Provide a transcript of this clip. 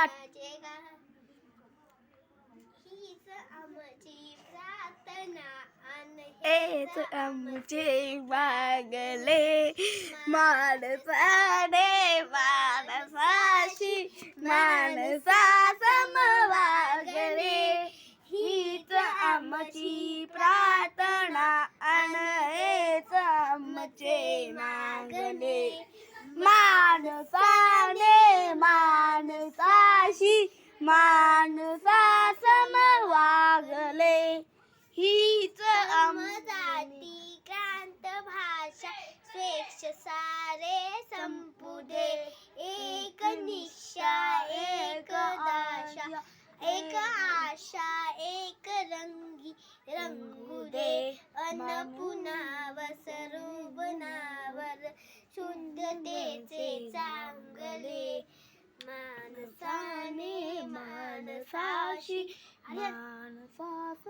माझे गा- हीच आमची प्रार्थना आणि हेच आमचे मागले माणसाने माणसाशी माणसा सम वागले हीच आमची प्रार्थना आणि हेच आमचे मागले माणसाने माणसाशी माणसा सम वागले हीच जाती क्रांत भाषा स्वेच्छ सारे संपू दे एक निशा एक दाशा एक आशा एक रंगी रंगू दे अन्न पुन्हा वसरू बनावर शुद्धतेचे चांगले माणसाने माणसाशी माणसा